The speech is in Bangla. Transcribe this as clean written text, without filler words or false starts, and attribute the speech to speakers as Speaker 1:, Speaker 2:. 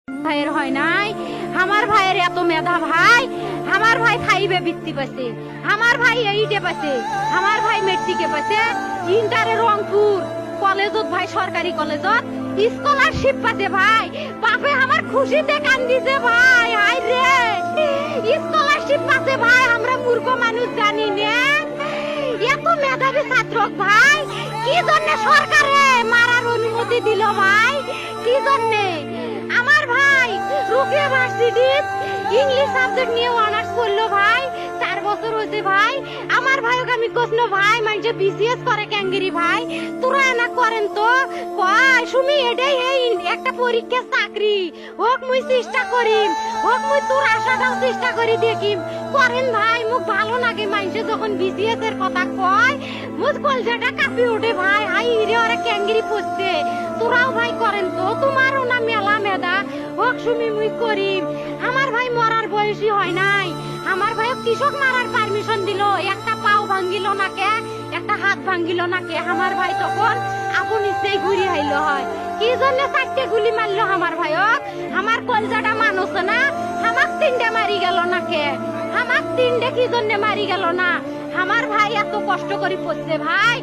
Speaker 1: ভাইয়ের হয় নাই, আমার ভাইয়ের এত মেধা ভাই, আমার ভাই ফাইভে বৃত্তি পাইছে, আমার ভাই এইটে পাইছে, আমার ভাই মেট্রিকে পাইছে, ইন্টারে রংপুর কলেজত ভাই সরকারি কলেজত স্কলারশিপ পাইছে ভাই। বাপে আমার খুশিতে কান্দিছে ভাই, হাই রে স্কলারশিপ পাইছে ভাই। আমরা মূর্খ মানুষ জানি না এত মেধাবী ছাত্র ভাই কি জন্য সরকারে মারার অনুমতি দিল ভাই, কি জন্য? আমার ভাই রুকিয়া ভার্সিটি ইংলিশ সাবজেক্ট নিয়ে অনার্স করলো ভাই, 4 বছর হয়েছে ভাই। আমার ভাইকে আমি কইলো ভাই মানে বিসিএস করে ক্যাঙ্গেরি ভাই, তোরা না করেন তো কয় সুমি এটাই এই একটা পরীক্ষা চাকরি হোক মুই চেষ্টা করিম, হোক মুই তোর আশাটাও চেষ্টা করি দেখিম করেন ভাই। মুখ ভালো লাগে মানুষে যখন বিসিএস এর কথা কয়, মুখ কলজাটা কাঁপি ওঠে ভাই, হাই রে ওরা ক্যাঙ্গেরি পড়ছে। তোরাও ভাই করেন তো, তোমারও না মেলা মেধা, হোক সুমি মুই করিম। আমার ভাই মরার বয়সী হয় নাই, আমার ভাই কৃষক মারার পারমিশন দিল, একটা পাও ভাঙ্গিল না কে, একটা হাত ভাঙ্গিল না কে। আমার ভাই তখন আপন ইচ্ছেই ঘুরি আইল হয়, কি জন্য 4টে গুলি মারলো আমার ভাইক? আমার কলজাটা মানুষ না, আমার 3টে মারি গেল না কে? আমার 3টে কি জন্য মারি গেল না? আমার ভাই এত কষ্ট করে পড়ছে ভাই।